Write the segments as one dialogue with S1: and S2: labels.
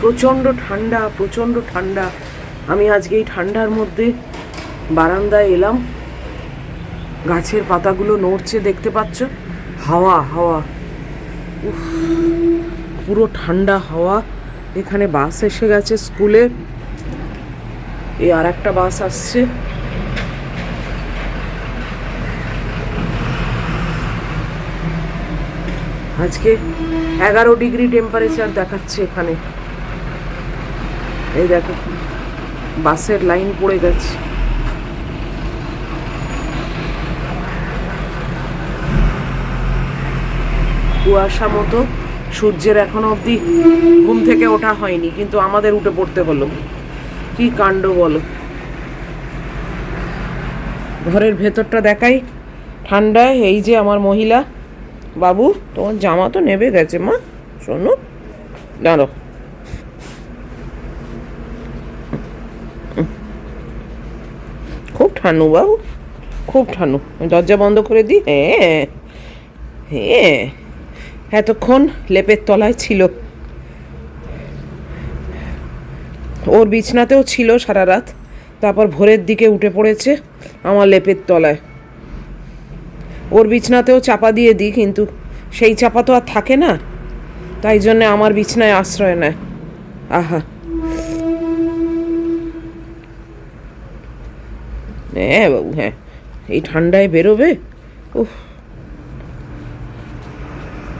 S1: প্রচণ্ড ঠান্ডা, প্রচণ্ড ঠান্ডা। আমি আজকে এই ঠান্ডার মধ্যে বারান্দায় এলাম, গাছের পাতাগুলো নড়ছে, দেখতে পাচ্ছ? হাওয়া হাওয়া, উফ, পুরো ঠান্ডা হাওয়া। এখানে বাস এসে গেছে স্কুলে, এই আর একটা বাস আসছে। আজকে 11 ডিগ্রি টেম্পারেচার দেখাচ্ছে এখানে। এই দেখো বাসের লাইন পড়ে গেছে। কুয়াশা মতো, সূর্যের এখনো অবধি ঘুম থেকে ওঠা হয়নি, কিন্তু আমাদের উঠে পড়তে হলো। কি কাণ্ড বলো। ঘরের ভেতরটা দেখাই ঠান্ডায়। এই যে আমার মহিলা বাবু, তোমার জামা তো নেবে গেছে মা, শোনো দাঁড়ো। খুব ঠান্ডু বাবু, খুব ঠান্ডু। দরজা বন্ধ করে দিই। হ্যাঁ হ্যাঁ, এতক্ষণ লেপের তলায় ছিল, ওর বিছনাতেও ছিল সারা রাত, তারপর ভোরের দিকে উঠে পড়েছে আমার লেপের তলায়। ওর বিছনাতেও চাপা দিয়ে দিই, কিন্তু সেই চাপা তো আর থাকে না, তাই জন্যে আমার বিছনায় আশ্রয় নেয়। আহা, হ্যাঁ বাবু হ্যাঁ, এই ঠান্ডায় বেরোবে? উফ,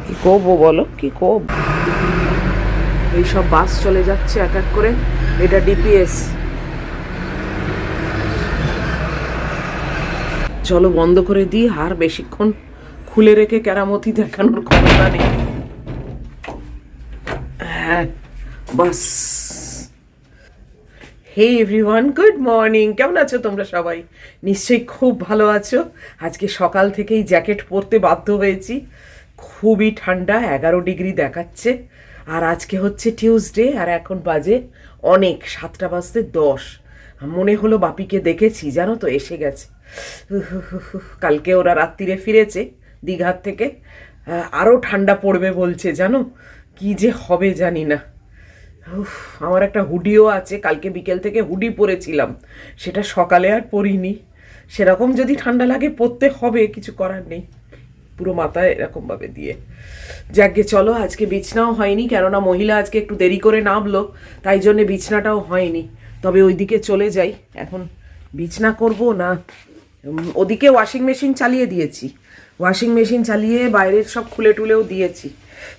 S1: কি করবো বলো, কি করবো। এইসব বাস চলে যাচ্ছে এক এক করে। এটা ডিপিএস। চলো বন্ধ করে দিই, আর বেশিক্ষণ খুলে রেখে কেরামতি দেখানোর ক্ষমতা নেই। হ্যাঁ বাস। Hey everyone, good morning. কেমন আছো তোমরা সবাই? নিশ্চয়ই খুব ভালো আছো। আজকে সকাল থেকেই জ্যাকেট পরতে বাধ্য হয়েছি, খুবই ঠান্ডা, 11 ডিগ্রি দেখাচ্ছে। আর আজকে হচ্ছে টিউসডে, আর এখন বাজে অনেক, 7টা বাজতে 10। মনে হলো বাপিকে দেখেছি, জানো তো, এসে গেছে। কালকে ওরা রাত্রিরে ফিরেছে দীঘার থেকে। আরও ঠান্ডা পড়বে বলছে, জানো কি যে হবে জানি না। আমার একটা হুডিও আছে, কালকে বিকেল থেকে হুডি পরেছিলাম, সেটা সকালে আর পরিনি। সেরকম যদি ঠান্ডা লাগে পরতে হবে, কিছু করার নেই, পুরো মাথায় এরকমভাবে দিয়ে। যাকে চলো, আজকে বিছনাও হয়নি, কেননা মহিলা আজকে একটু দেরি করে নামলো, তাই জন্যে বিছনাটাও হয়নি। তবে ওইদিকে চলে যাই এখন, বিছনা করব না। ওদিকে ওয়াশিং মেশিন চালিয়ে দিয়েছি, ওয়াশিং মেশিন চালিয়ে বাইরের সব খুলে টুলেও দিয়েছি।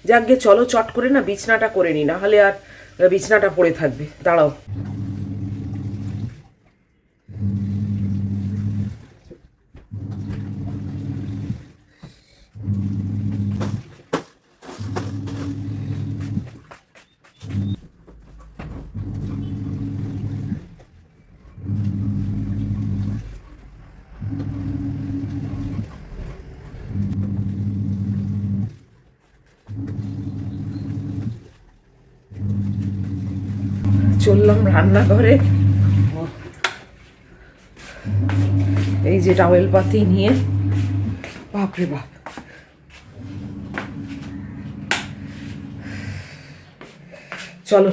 S1: যাকে চলো চট করে না বিছনাটা করে নি, না হলে আর বিছনাটা পড়ে থাকবে। দাঁড়াও। চললাম রান্নাঘরে, এই যে টাওয়েল পাতি নিয়ে। বাপরে বাপ, চলো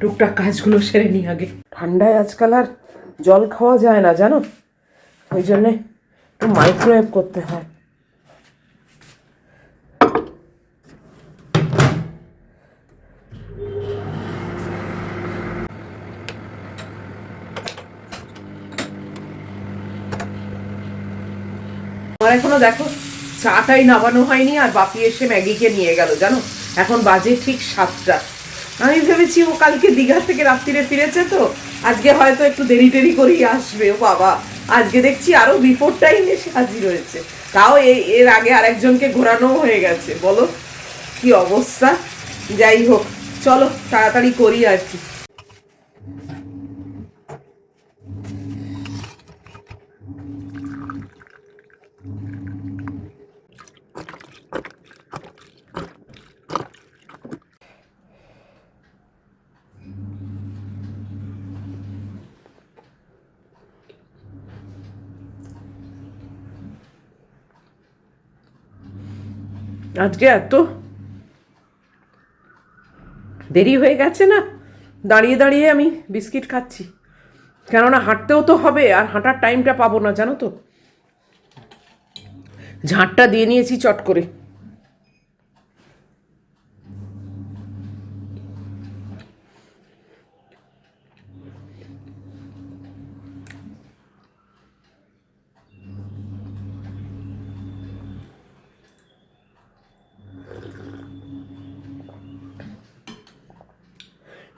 S1: টুকটাক কাজগুলো সেরে নিই আগে। ঠান্ডায় আজকাল আর জল খাওয়া যায় না, জানো, ওই জন্যে একটু মাইক্রোওয়েভ করতে হয়। আমার এখনো দেখো চাটাই নামানো হয়নি, আর বাপি এসে ম্যাগিকে নিয়ে গেল, জানো। এখন বাজে ঠিক 7টা। আমি ভেবেছি ও কালকে দীঘা থেকে রাত্রিরে ফিরেছে, তো আজকে হয়তো একটু দেরি টেরি করেই আসবে। ও বাবা, আজকে দেখছি আরো বিফোর টাইম এসে হাজির হয়েছে। তাও এর আগে আরেকজনকে ঘোরানো হয়ে গেছে। বলো কি অবস্থা। যাই হোক, চলো তাড়াতাড়ি করি আর কি। আজকে এত দেরি হয়ে গেছে না, দাঁড়িয়ে দাঁড়িয়ে আমি বিস্কিট খাচ্ছি, কেননা হাঁটতেও তো হবে, আর হাঁটার টাইমটা পাবো না জানো তো। ঝাঁটটা দিয়ে নিয়েছি চট করে।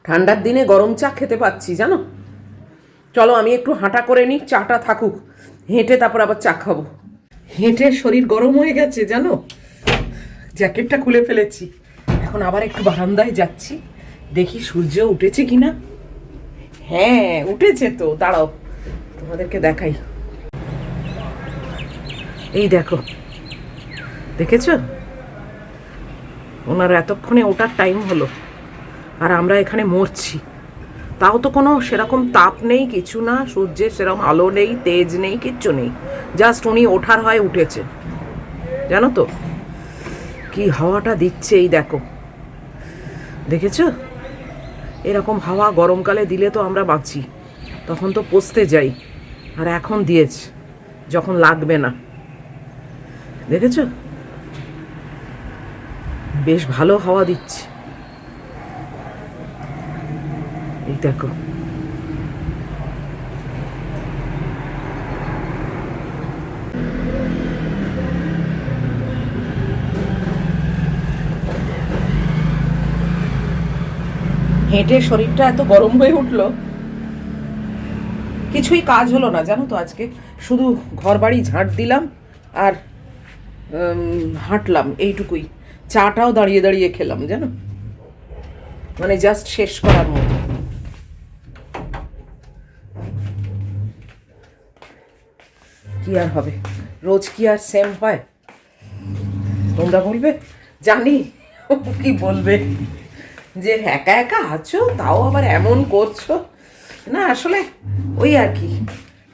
S1: ঠান্ডার দিনে গরম চা খেতে পাচ্ছি জানো। চলো আমি একটু হাঁটা করে নিই, চাটা থাকুক, হেঁটে তারপর আবার চা খাবো। হেঁটে শরীর গরম হয়ে গেছে জানো, জ্যাকেটটা খুলে ফেলেছি। এখন আবার একটু বারান্দায় যাচ্ছি, দেখি সূর্য উঠেছে কিনা। হ্যাঁ উঠেছে তো, দাঁড়াও তোমাদেরকে দেখাই। এই দেখো, দেখেছো? ওনার এতক্ষণে ওঠার টাইম হলো, আর আমরা এখানে মরছি। তাও তো কোনো সেরকম তাপ নেই, কিছু না, সূর্যের সেরকম আলো নেই, তেজ নেই, কিচ্ছু নেই, জাস্ট উনি ওঠার হয় উঠেছে। জানো তো কি হাওয়াটা দিচ্ছে, এই দেখো, দেখেছো? এরকম হাওয়া গরমকালে দিলে তো আমরা বাঁচি, তখন তো পচতে যাই, আর এখন দিয়েছে যখন লাগবে না। দেখেছো? বেশ ভালো হাওয়া দিচ্ছে, এই দেখো। হেঁটে শরীরটা এত গরম হয়ে উঠলো, কিছুই কাজ হলো না জানো তো আজকে। শুধু ঘর বাড়ি ঝাঁট দিলাম আর হাঁটলাম, এইটুকুই। চাটাও দাঁড়িয়ে দাঁড়িয়ে খেলাম জানো, মানে জাস্ট শেষ করার মতো। কি আর হবে, রোজ কি আর সেম হয় তোমরা বলবে? জানি কি বলবে, যে একা একা আছো তাও আবার এমন করছো। না আসলে ওই আর কি,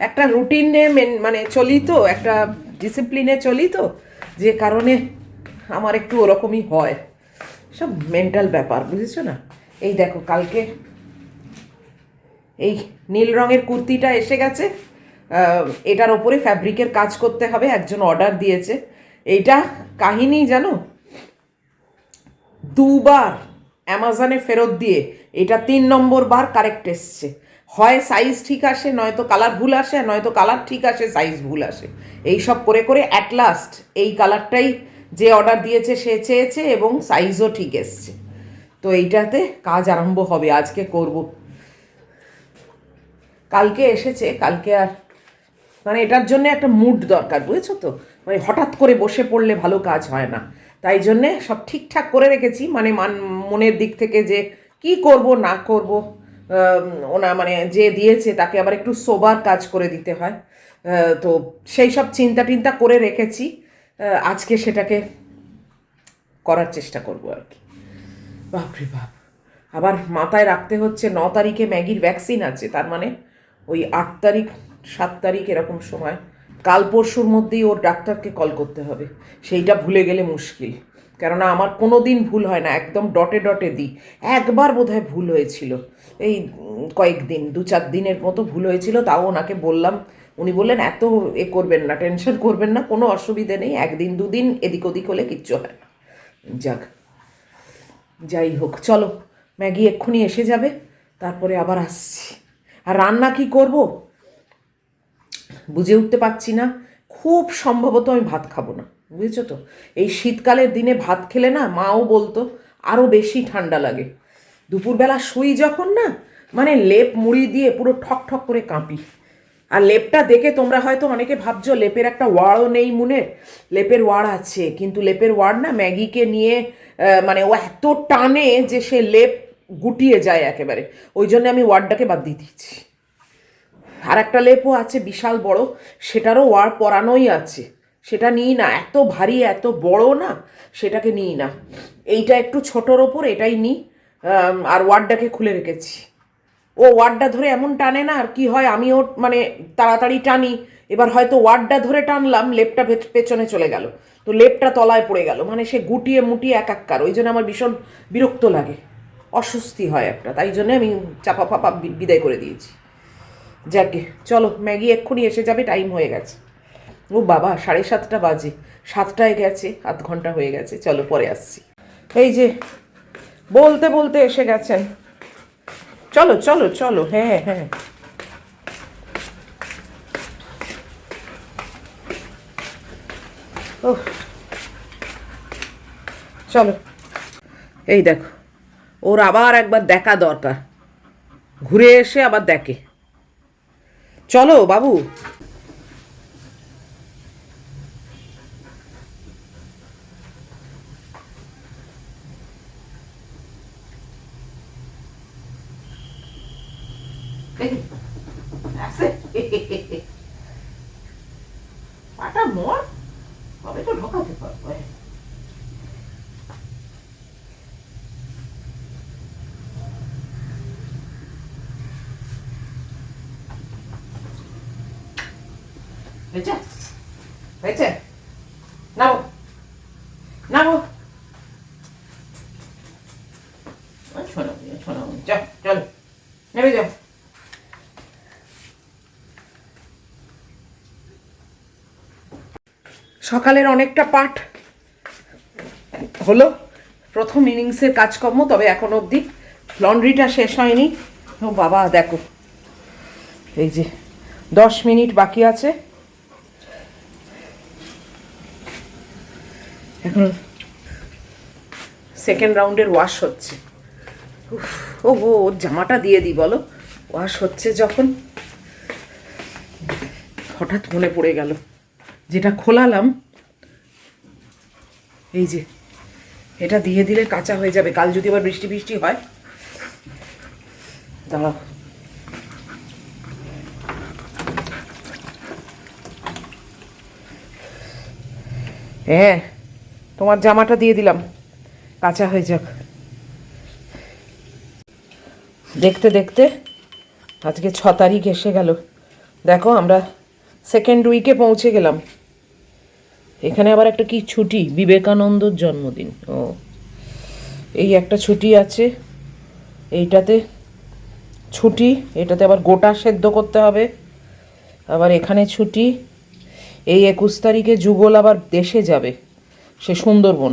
S1: একটা রুটিনে মানে চলি তো, একটা ডিসিপ্লিনে চলি তো, যে কারণে আমার একটু ওরকমই হয়। সব মেন্টাল ব্যাপার, বুঝেছো না? এই দেখো কালকে এই নীল রঙের কুর্তিটা এসে গেছে, এটার ওপরে ফ্যাব্রিকের কাজ করতে হবে, একজন অর্ডার দিয়েছে। এইটা কাহিনী জানো, দুবার অ্যামাজনে ফেরত দিয়ে এটা 3 নম্বর বার কারেক্ট এসছে। হয় সাইজ ঠিক আসে, নয়তো কালার ভুল আসে, নয়তো কালার ঠিক আসে সাইজ ভুল আসে। এই সব করে করে অ্যাট লাস্ট এই কালারটাই যে অর্ডার দিয়েছে সে চেয়েছে, এবং সাইজও ঠিক এসছে। তো এইটাতে কাজ আরম্ভ হবে, আজকে করব। কালকে এসেছে, কালকে আর মানে এটার জন্য একটা মুড দরকার, বুঝেছো তো? মানে হঠাৎ করে বসে পড়লে ভালো কাজ হয় না, তাই জন্যে সব ঠিকঠাক করে রেখেছি, মানে মনের দিক থেকে যে কি করব না করব। ওনা মানে যে দিয়েছে তাকে আবার একটু সোবার কাজ করে দিতে হয়, তো সেই সব চিন্তা টিন্তা করে রেখেছি। আজকে সেটাকে করার চেষ্টা করব আর কি। বাপরে বাপ, আবার মাথায় রাখতে হচ্ছে 9 তারিখে ম্যাগির ভ্যাকসিন আছে, তার মানে ওই 8 তারিখ 7 তারিখ এরকম সময়, কাল পরশুর মধ্যেই ওর ডাক্তারকে কল করতে হবে। সেইটা ভুলে গেলে মুশকিল, কেননা আমার কোনো দিন ভুল হয় না, একদম ডটে ডটে দিই। একবার বোধহয় ভুল হয়েছিল, এই কয়েকদিন 2-4 দিনের মতো ভুল হয়েছিল, তাও ওনাকে বললাম, উনি বললেন এত করবেন না, টেনশন করবেন না, কোনো অসুবিধে নেই, 1-2 দিন এদিক ওদিক হলে কিচ্ছু হয় না। যাক, যাই হোক, চলো ম্যাগি এক্ষুনি এসে যাবে, তারপরে আবার আসছি। আর রান্না কি করব বুঝে উঠতে পারছি না। খুব সম্ভবত আমি ভাত খাবো না, বুঝেছো তো? এই শীতকালের দিনে ভাত খেলে না, মাও বলতো আরও বেশি ঠান্ডা লাগে। দুপুরবেলা শুই যখন না, মানে লেপ মুড়ি দিয়ে পুরো ঠক ঠক করে কাঁপি। আর লেপটা দেখে তোমরা হয়তো অনেকে ভাবছো লেপের একটা ওয়াড়ও নেই মুনের। লেপের ওয়াড় আছে, কিন্তু লেপের ওয়াড় না ম্যাগিকে নিয়ে মানে ও এত টানে যে সে লেপ গুটিয়ে যায় একেবারে, ওই জন্য আমি ওয়ার্ডটাকে বাদ দিয়ে দিচ্ছি। আর একটা লেপও আছে বিশাল বড়, সেটারও ওয়ার পরানোই আছে, সেটা নিই না, এত ভারী এত বড় না, সেটাকে নিই না। এইটা একটু ছোটোর ওপর, এটাই নিই। আর ওয়ার্ডটাকে খুলে রেখেছি। ও ওয়ার্ডটা ধরে এমন টানে না, আর কি হয় আমিও মানে তাড়াতাড়ি টানি, এবার হয়তো ওয়ার্ডটা ধরে টানলাম, লেপটা পেছনে চলে গেল, তো লেপটা তলায় পড়ে গেল, মানে সে গুটিয়ে মুটিয়ে একাকার, ওই জন্য আমার ভীষণ বিরক্ত লাগে। অস্বস্তি হয় একটা, তাই জন্য আমি চাপা ফাপা বিদায় করে দিয়েছি। যাকে চলো, ম্যাগি এক্ষুনি এসে যাবে, টাইম হয়ে গেছে। ও বাবা, 7:30 বাজে, 7টায় গেছে, আধ ঘন্টা হয়ে গেছে। চলো পরে আসছি। এই যে বলতে বলতে এসে গেছেন। চলো চলো চলো, হ্যাঁ হ্যাঁ। ও চলো, এই দেখো, ওর আবার একবার দেখা দরকার, ঘুরে এসে আবার দেখে। চলো বাবু। পাটা মোর তবে তো ঢোকাতে পারবো। হয়েছে হয়েছে, নাও নাও, শোনো শোনো, চল চল, নেমে যাও। সকালের অনেকটা পাঠ হলো, প্রথম ইনিংসের কাজকর্ম, তবে এখন অবধি লন্ড্রিটা শেষ হয়নি। ও বাবা দেখো, এই যে 10 মিনিট বাকি আছে, এখন সেকেন্ড রাউন্ডের ওয়াশ হচ্ছে। ও হো, ওর জামাটা দিয়ে দিই বলো, ওয়াশ হচ্ছে যখন। হঠাৎ মনে পড়ে গেল, যেটা খোলালাম, এই যে এটা দিয়ে দিলে কাঁচা হয়ে যাবে, কাল যদি আবার বৃষ্টি বৃষ্টি হয়। দাঁড়াও, হ্যাঁ তোমার জামাটা দিয়ে দিলাম, কাঁচা হয়ে যাক। দেখতে দেখতে আজকে 6 তারিখ এসে গেল। দেখো আমরা সেকেন্ড উইকে পৌঁছে গেলাম। এখানে আবার একটা কি ছুটি, বিবেকানন্দর জন্মদিন। ও, এই একটা ছুটি আছে, এইটাতে ছুটি, এটাতে আবার গোটা সেদ্ধ করতে হবে। আবার এখানে ছুটি। এই 21 তারিখে যুগল আবার দেশে যাবে, সে সুন্দরবন।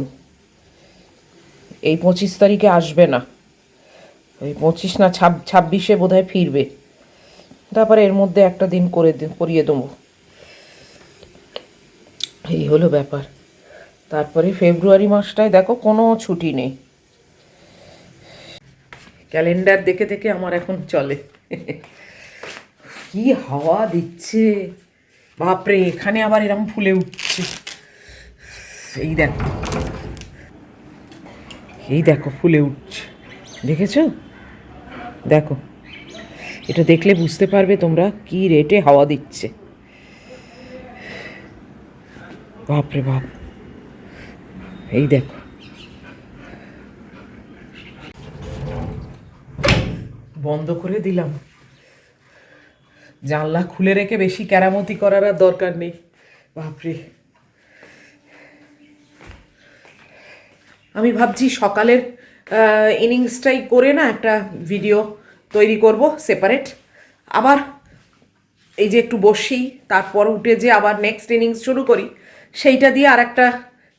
S1: এই 25 তারিখে আসবে না, ওই 25 না 26-এ বোধহয় ফিরবে। তারপরে এর মধ্যে একটা দিন করিয়ে দেবো, এই হলো ব্যাপার। তারপরে ফেব্রুয়ারি মাসটায় দেখো কোনো ছুটি নেই। ক্যালেন্ডার দেখে দেখে আমার এখন চলে। কি হাওয়া দিচ্ছে বাপরে, এখানে আবার এরকম ফুলে উঠছে। এই দেখো, এই দেখো ফুলে উঠছে, দেখেছো? দেখো, এটা দেখলে বুঝতে পারবে তোমরা কি রেটে হাওয়া দিচ্ছে। বাপরে বাপ, এই দেখো। বন্ধ করে দিলাম, জানলা খুলে রেখে বেশি কেরামতি করার আর দরকার নেই। বাপরে, আমি ভাবছি সকালের ইনিংসটাই করে না একটা ভিডিও তৈরি করব সেপারেট। আবার এই যে একটু বসি, তারপর উঠে যে আবার নেক্সট ইনিংস শুরু করি, সেইটা দিয়ে আর একটা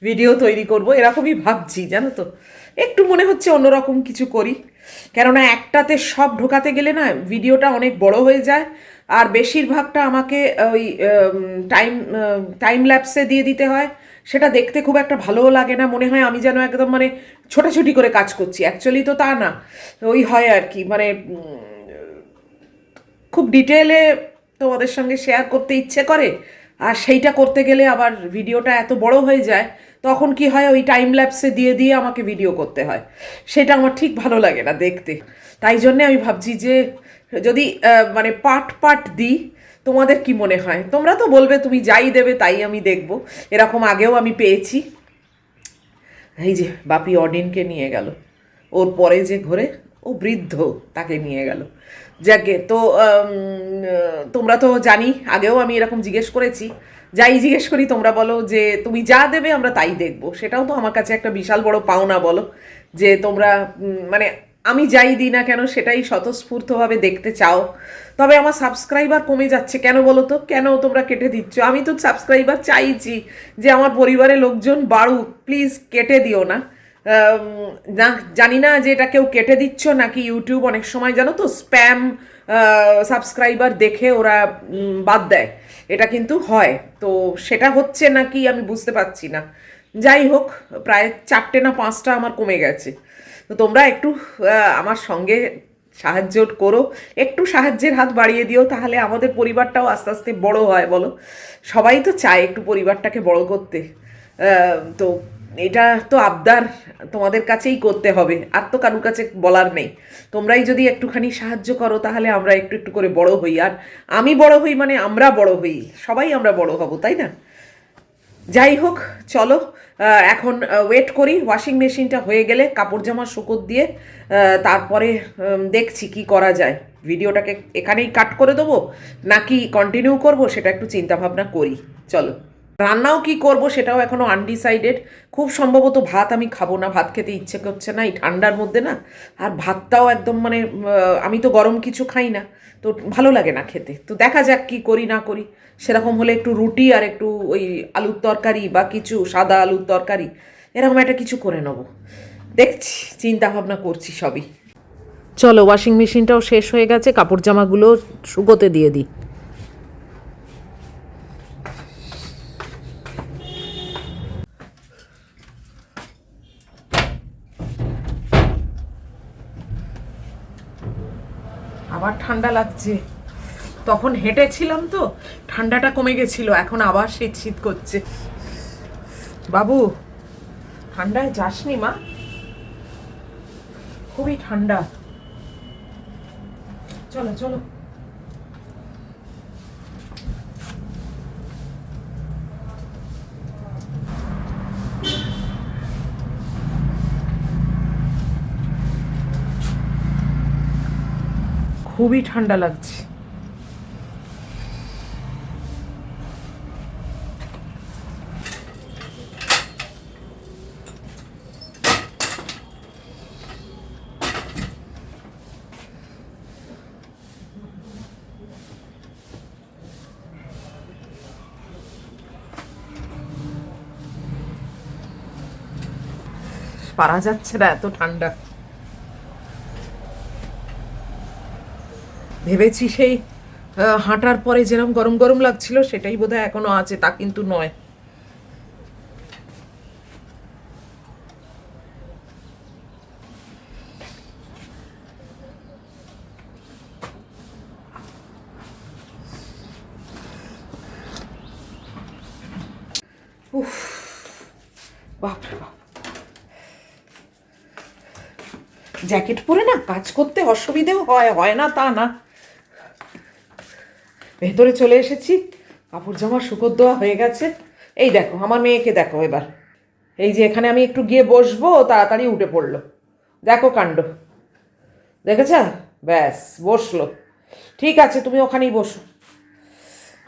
S1: ভিডিও তৈরি করব, এরকমই ভাবছি। জানো তো, একটু মনে হচ্ছে অন্যরকম কিছু করি, কেননা একটাতে সব ঢোকাতে গেলে না ভিডিওটা অনেক বড় হয়ে যায়। আর বেশিরভাগটা আমাকে ওই টাইম ল্যাপসে দিয়ে দিতে হয়, সেটা দেখতে খুব একটা ভালোও লাগে না, মনে হয় আমি যেন একদম মানে ছোটাছুটি করে কাজ করছি। অ্যাকচুয়ালি তো তা না, ওই হয় আর কি, মানে খুব ডিটেলে তোমাদের সঙ্গে শেয়ার করতে ইচ্ছে করে, আর সেইটা করতে গেলে আবার ভিডিওটা এত বড় হয়ে যায়, তখন কি হয় ওই টাইম ল্যাপসে দিয়ে দিয়ে আমাকে ভিডিও করতে হয়, সেটা আমার ঠিক ভালো লাগে না দেখতে। তাই জন্যে আমি ভাবছি যে যদি মানে পার্ট পার্ট দিই, তোমাদের কি মনে হয়? তোমরা তো বলবে তুমি যাই দেবে তাই আমি দেখব, এরকম আগেও আমি পেয়েছি। এই যে বাপি অডিনকে নিয়ে গেল, ওর পরে যে ঘরে ও বৃদ্ধ, তাকে নিয়ে গেল। যাকে তো তোমরা তো জানি, আগেও আমি এরকম জিজ্ঞেস করেছি, যাই জিজ্ঞেস করি তোমরা বলো যে তুমি যা দেবে আমরা তাই দেখবো। সেটাও তো আমার কাছে একটা বিশাল বড় পাওনা, বলো, যে তোমরা মানে আমি যাই দিই না কেন সেটাই স্বতঃস্ফূর্তভাবে দেখতে চাও। তবে আমার সাবস্ক্রাইবার কমে যাচ্ছে কেন বলো তো, কেন তোমরা কেটে দিচ্ছ? আমি তো সাবস্ক্রাইবার চাইছি যে আমার পরিবারের লোকজন বাড়ুক, প্লিজ কেটে দিও না। না, জানি না যে এটা কেউ কেটে দিচ্ছ নাকি ইউটিউব অনেক সময় জানো তো স্প্যাম সাবস্ক্রাইবার দেখে ওরা বাদ দেয়, এটা কিন্তু হয়। তো সেটা হচ্ছে নাকি আমি বুঝতে পারছি না। যাই হোক, প্রায় 4টে না 5টা আমার কমে গেছে। তো তোমরা একটু আমার সঙ্গে সাহায্য করো, একটু সাহায্যের হাত বাড়িয়ে দিও, তাহলে আমাদের পরিবারটাও আস্তে আস্তে বড় হয়। বলো, সবাই তো চায় একটু পরিবারটাকে বড় করতে। তো এটা তো আবদার তোমাদের কাছেই করতে হবে, আর তো কারুর কাছে বলার নেই। তোমরাই যদি একটুখানি সাহায্য করো তাহলে আমরা একটু একটু করে বড় হই। আর আমি বড় হই মানে আমরা বড় হই, সবাই আমরা বড় হব, তাই না? যাই হোক, চলো এখন ওয়েট করি ওয়াশিং মেশিনটা হয়ে গেলে কাপড় জামা শুকোত দিয়ে তারপরে দেখছি কি করা যায়। ভিডিওটাকে এখানেই কাট করে দেবো নাকি কন্টিনিউ করব সেটা একটু চিন্তা ভাবনা করি। চলো, রান্নাও কি করব সেটাও এখনো আনডিসাইডেড। খুব সম্ভবত ভাত আমি খাবো না, ভাত খেতে ইচ্ছে করছে না এই ঠান্ডার মধ্যে না। আর ভাতটাও একদম মানে আমি তো গরম কিছু খাই না, তো ভালো লাগে না খেতে। তো দেখা যাক কি করি না করি। সেরকম হলে একটু রুটি আর একটু ওই আলুর তরকারি বা কিছু সাদা আলুর তরকারি এরকম একটা কিছু করে নেব, দেখছি, চিন্তা ভাবনা করছি সবই। চলো, ওয়াশিং মেশিনটাও শেষ হয়ে গেছে, কাপড় জামাগুলো শুকোতে দিয়ে দিই। আবার ঠান্ডা লাগছে, তখন হেঁটেছিলাম তো ঠান্ডাটা কমে গেছিল, এখন আবার শীত শীত করছে। বাবু, ঠান্ডায় যাসনি মা, খুবই ঠান্ডা। চলো চলো, খুবই ঠান্ডা লাগছে। পারা যাচ্ছে না, এত ঠান্ডা। ভেবেছি সেই হাঁটার পরে যেরকম গরম গরম লাগছিল সেটাই বোধহয় এখনো আছে, তা কিন্তু নয়। উফ, বাপরে বাপ, জ্যাকেট পরে না কাজ করতে অসুবিধেও হয়, হয় না তা না। ভেতরে চলে এসেছি, কাপড় জামা শুকোর দেওয়া হয়ে গেছে। এই দেখো আমার মেয়েকে, দেখো এবার, এই যে এখানে আমি একটু গিয়ে বসবো তাড়াতাড়ি উঠে পড়লো, দেখো কাণ্ড, দেখেছ? ব্যাস বসলো। ঠিক আছে, তুমি ওখানেই বসো,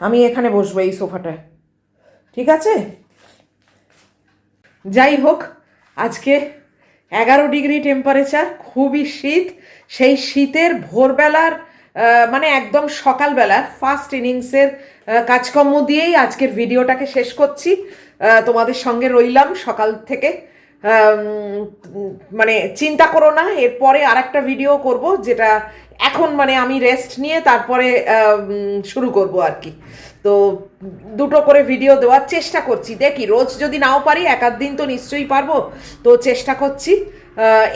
S1: আমি এখানে বসবো এই সোফাটায়, ঠিক আছে? যাই হোক, আজকে 11 ডিগ্রি টেম্পারেচার, খুবই শীত। সেই শীতের ভোরবেলার মানে একদম সকালবেলার ফার্স্ট ইনিংসের কাজকর্ম দিয়েই আজকের ভিডিওটাকে শেষ করছি। তোমাদের সঙ্গে রইলাম সকাল থেকে। মানে চিন্তা করো না, এরপরে আর একটা ভিডিও করব, যেটা এখন মানে আমি রেস্ট নিয়ে তারপরে শুরু করব আর কি। তো দুটো করে ভিডিও দেওয়ার চেষ্টা করছি, দেখি রোজ যদি নাও পারি এক আধ দিন তো নিশ্চয়ই পারবো। তো চেষ্টা করছি।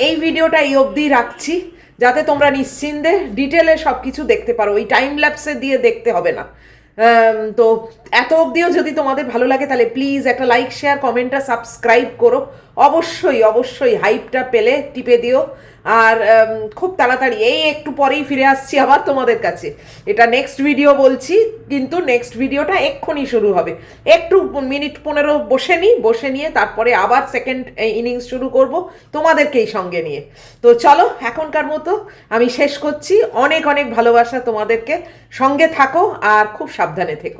S1: এই ভিডিওটা এই অবধি রাখছি, যাতে তোমরা নিশ্চিন্তে ডিটেলে সব কিছু দেখতে পারো, ওই টাইম ল্যাপসে দিয়ে দেখতে হবে না। তো এত অবধিও যদি তোমাদের ভালো লাগে তাহলে প্লিজ একটা লাইক শেয়ার কমেন্টটা সাবস্ক্রাইব করো, অবশ্যই অবশ্যই হাইপটা পেলে টিপে দিও। আর খুব তাড়াতাড়ি এই একটু পরেই ফিরে আসছি আবার তোমাদের কাছে। এটা নেক্সট ভিডিও বলছি, কিন্তু নেক্সট ভিডিওটা এক্ষুনি শুরু হবে। একটু মিনিট 15 বসে নিই, বসে নিয়ে তারপরে আবার সেকেন্ড ইনিংস শুরু করব তোমাদেরকেই সঙ্গে নিয়ে। তো চলো, এখনকার মতো আমি শেষ করছি। অনেক অনেক ভালোবাসা তোমাদেরকে, সঙ্গে থাকো আর খুব সাবধানে থেকো।